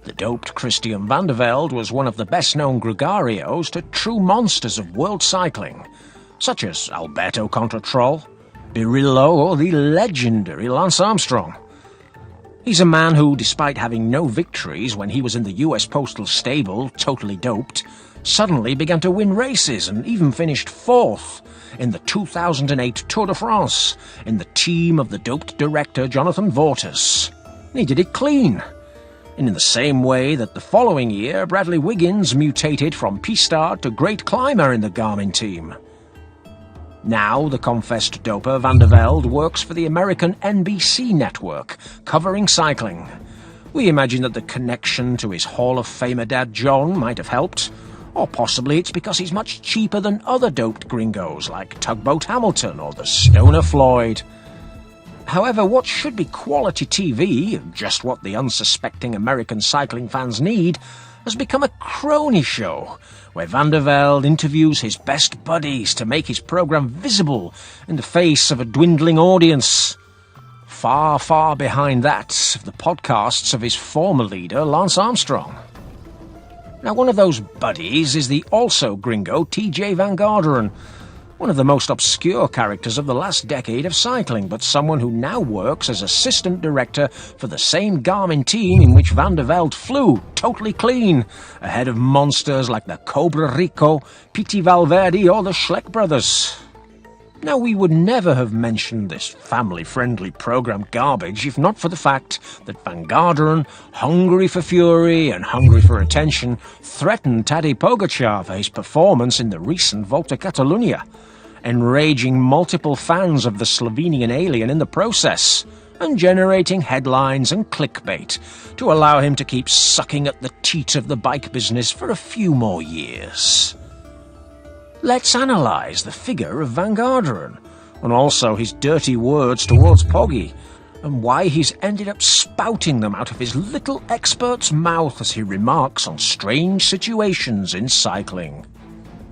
The doped Christian Vande Velde was one of the best-known gregarios to true monsters of world cycling, such as Alberto Contador, Birillo, or the legendary Lance Armstrong. He's a man who, despite having no victories when he was in the US Postal Stable, totally doped, suddenly began to win races and even finished 4th in the 2008 Tour de France in the team of the doped director Jonathan Vaughters. He did it clean. And in the same way that the following year Bradley Wiggins mutated from Pistard to great climber in the Garmin team. Now the confessed doper Vande Velde works for the American NBC network, covering cycling. We imagine that the connection to his Hall of Famer dad John might have helped, or possibly it's because he's much cheaper than other doped gringos like Tugboat Hamilton or the Stoner Floyd. However, what should be quality TV, just what the unsuspecting American cycling fans need, has become a crony show, where Vande Velde interviews his best buddies to make his programme visible in the face of a dwindling audience. Far, far behind that of the podcasts of his former leader, Lance Armstrong. Now, one of those buddies is the also gringo Tejay Vangarderen, one of the most obscure characters of the last decade of cycling, but someone who now works as assistant director for the same Garmin team in which Vande Velde flew, totally clean, ahead of monsters like the Cobra Rico, Piti Valverde or the Schleck brothers. Now, we would never have mentioned this family-friendly programme garbage if not for the fact that Van Garderen, hungry for fury and hungry for attention, threatened Tadej Pogacar for his performance in the recent Volta Catalunya, enraging multiple fans of the Slovenian alien in the process, and generating headlines and clickbait to allow him to keep sucking at the teat of the bike business for a few more years. Let's analyse the figure of Van Garderen, and also his dirty words towards Pogi, and why he's ended up spouting them out of his little expert's mouth as he remarks on strange situations in cycling.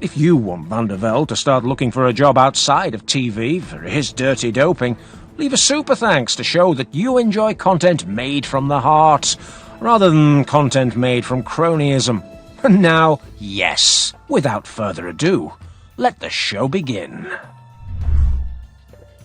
If you want Vande Velde to start looking for a job outside of TV for his dirty doping, leave a super thanks to show that you enjoy content made from the heart, rather than content made from cronyism. And now, yes, without further ado, let the show begin.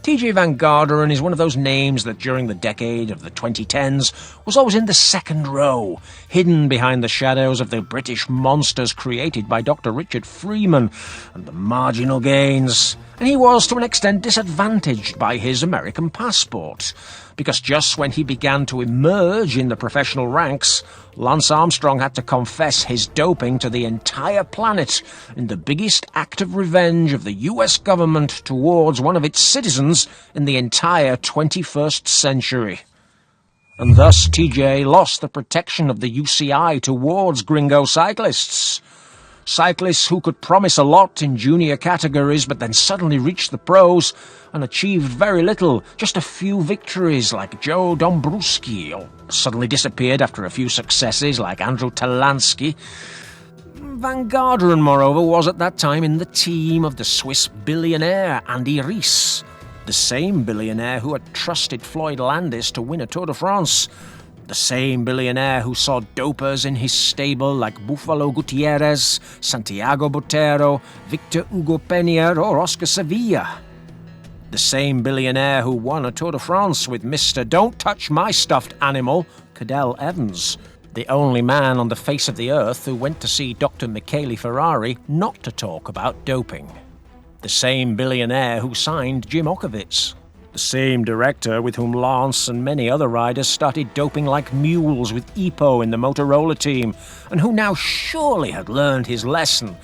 Tejay van Garderen is one of those names that during the decade of the 2010s was always in the second row, hidden behind the shadows of the British monsters created by Dr. Richard Freeman and the marginal gains. And he was to an extent disadvantaged by his American passport, because just when he began to emerge in the professional ranks, Lance Armstrong had to confess his doping to the entire planet in the biggest act of revenge of the US government towards one of its citizens in the entire 21st century. And thus Tejay lost the protection of the UCI towards gringo cyclists. Cyclists who could promise a lot in junior categories but then suddenly reached the pros and achieved very little, just a few victories like Joe Dombrowski, or suddenly disappeared after a few successes like Andrew Talansky. Van Garderen, moreover, was at that time in the team of the Swiss billionaire Andy Riese, the same billionaire who had trusted Floyd Landis to win a Tour de France, the same billionaire who saw dopers in his stable like Buffalo Gutierrez, Santiago Botero, Victor Hugo Peña or Oscar Sevilla. The same billionaire who won a Tour de France with Mr. Don't Touch My Stuffed Animal, Cadel Evans, the only man on the face of the earth who went to see Dr. Michele Ferrari not to talk about doping. The same billionaire who signed Jim Okowitz. The same director with whom Lance and many other riders started doping like mules with EPO in the Motorola team, and who now surely had learned his lesson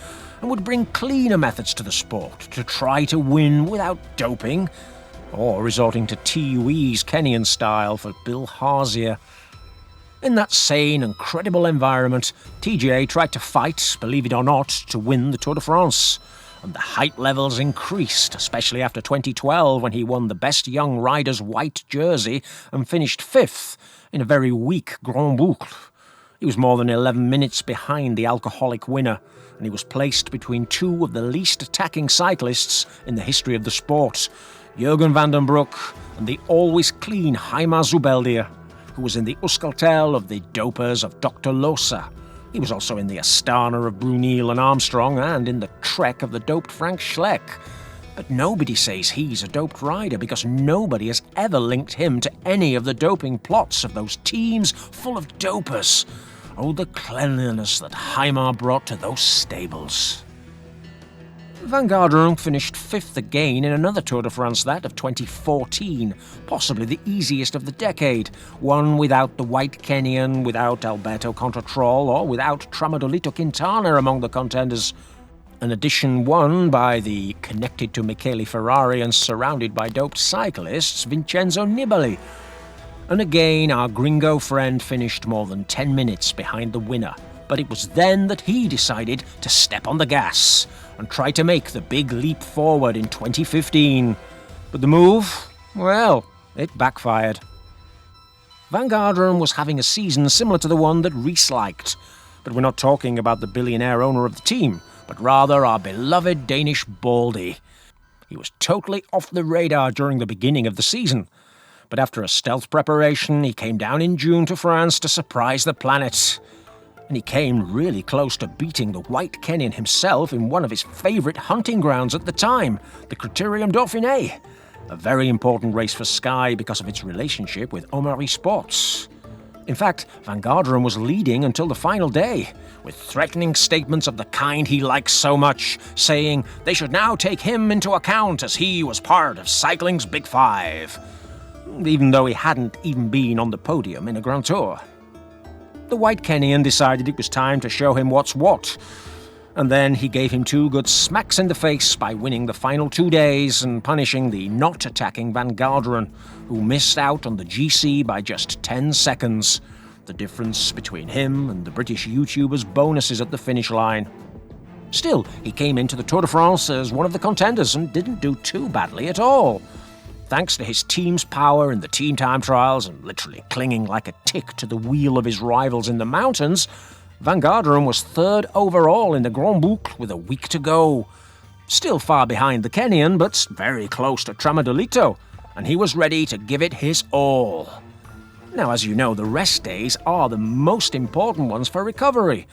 and would bring cleaner methods to the sport to try to win without doping, or resorting to TUE's Kenyan style for Bill Harzier. In that sane and credible environment, Tejay tried to fight, believe it or not, to win the Tour de France. And the hype levels increased, especially after 2012 when he won the Best Young Rider's white jersey and finished 5th in a very weak Grand Boucle. He was more than 11 minutes behind the alcoholic winner, and he was placed between two of the least attacking cyclists in the history of the sport, Jurgen van den Broek and the always clean Jaime Zubeldia, who was in the Euskaltel of the dopers of Dr. Losa. He was also in the Astana of Brunel and Armstrong and in the Trek of the doped Frank Schleck. But nobody says he's a doped rider because nobody has ever linked him to any of the doping plots of those teams full of dopers. Oh, the cleanliness that Heimar brought to those stables. Van Garderen finished 5th again in another Tour de France, that of 2014, possibly the easiest of the decade, one without the White Kenyan, without Alberto Contador, or without Tramadolito Quintana among the contenders. An edition won by the connected to Michele Ferrari and surrounded by doped cyclists Vincenzo Nibali. And again, our gringo friend finished more than 10 minutes behind the winner. But it was then that he decided to step on the gas and try to make the big leap forward in 2015. But the move, well, it backfired. Van Garderen was having a season similar to the one that Rees liked. But we're not talking about the billionaire owner of the team, but rather our beloved Danish Baldy. He was totally off the radar during the beginning of the season. But after a stealth preparation, he came down in June to France to surprise the planet. And he came really close to beating the White Kenyan himself in one of his favourite hunting grounds at the time, the Criterium Dauphiné, a very important race for Sky because of its relationship with Omari Sports. In fact, Van Garderen was leading until the final day, with threatening statements of the kind he likes so much, saying they should now take him into account as he was part of cycling's Big Five, even though he hadn't even been on the podium in a Grand Tour. The White Kenyan decided it was time to show him what's what, and then he gave him 2 good smacks in the face by winning the final 2 days and punishing the not-attacking Van Garderen, who missed out on the GC by just 10 seconds, the difference between him and the British YouTuber's bonuses at the finish line. Still, he came into the Tour de France as one of the contenders and didn't do too badly at all. Thanks to his team's power in the team time trials and literally clinging like a tick to the wheel of his rivals in the mountains, Van Garderen was 3rd overall in the Grand Boucle with a week to go. Still far behind the Kenyan, but very close to Tramadolito, and he was ready to give it his all. Now, as you know, the rest days are the most important ones for recovery,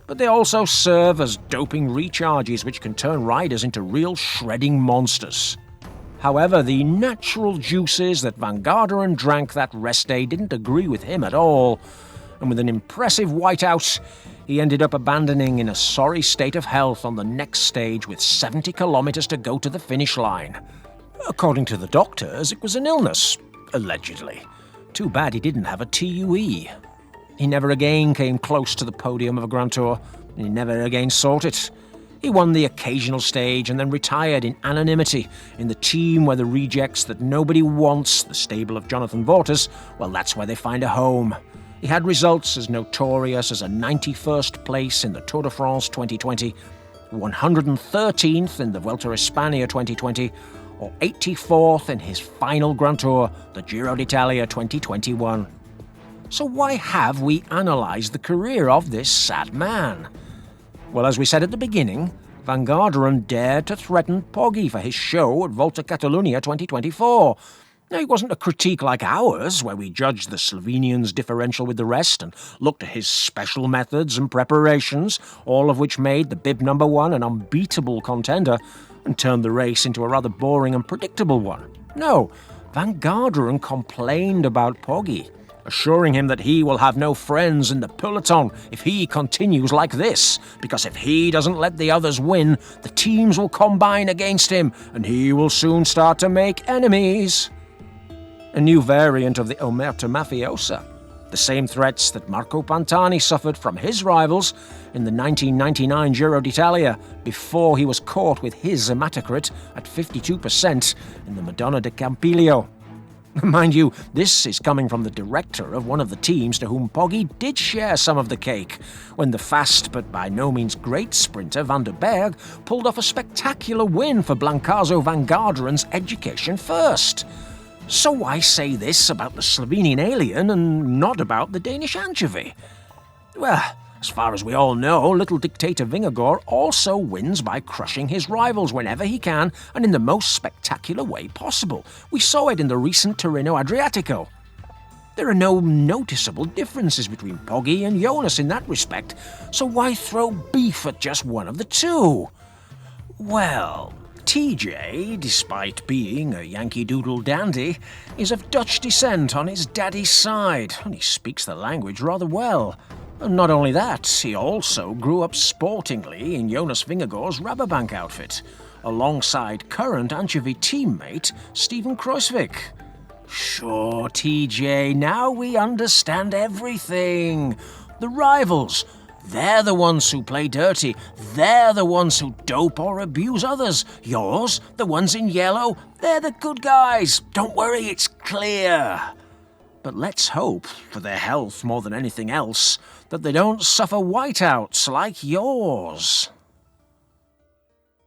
but they also serve as doping recharges which can turn riders into real shredding monsters. However, the natural juices that Van Garderen drank that rest day didn't agree with him at all, and with an impressive whiteout, he ended up abandoning in a sorry state of health on the next stage with 70 kilometers to go to the finish line. According to the doctors, it was an illness, allegedly. Too bad he didn't have a TUE. He never again came close to the podium of a Grand Tour, and he never again sought it. He won the occasional stage and then retired in anonymity in the team where the rejects that nobody wants, the stable of Jonathan Vaughters, well, that's where they find a home. He had results as notorious as a 91st place in the Tour de France 2020, 113th in the Vuelta a España 2020, or 84th in his final Grand Tour, the Giro d'Italia 2021. So why have we analysed the career of this sad man? Well, as we said at the beginning, Van Garderen dared to threaten Pogi for his show at Volta Catalunya 2024. Now, it wasn't a critique like ours, where we judged the Slovenian's differential with the rest and looked at his special methods and preparations, all of which made the bib number 1 an unbeatable contender and turned the race into a rather boring and predictable one. No, Van Garderen complained about Pogi, assuring him that he will have no friends in the peloton if he continues like this, because if he doesn't let the others win, the teams will combine against him, and he will soon start to make enemies. A new variant of the Omerta Mafiosa, the same threats that Marco Pantani suffered from his rivals in the 1999 Giro d'Italia before he was caught with his hematocrit at 52% in the Madonna de Campiglio. Mind you, this is coming from the director of one of the teams to whom Pogi did share some of the cake, when the fast but by no means great sprinter Van der Berg pulled off a spectacular win for Blancazo Van Garderen's Education First. So why say this about the Slovenian alien and not about the Danish anchovy? Well, as far as we all know, little dictator Vingegaard also wins by crushing his rivals whenever he can and in the most spectacular way possible. We saw it in the recent Tirreno Adriatico. There are no noticeable differences between Pogi and Jonas in that respect, so why throw beef at just one of the two? Well, Tejay, despite being a Yankee Doodle dandy, is of Dutch descent on his daddy's side, and he speaks the language rather well. And not only that, he also grew up sportingly in Jonas Vingegaard's Rabobank outfit, alongside current Anchovy teammate Steven Kruijswijk. Sure, Tejay, now we understand everything. The rivals, they're the ones who play dirty. They're the ones who dope or abuse others. Yours, the ones in yellow, they're the good guys. Don't worry, it's clear. But let's hope, for their health more than anything else, that they don't suffer whiteouts like yours.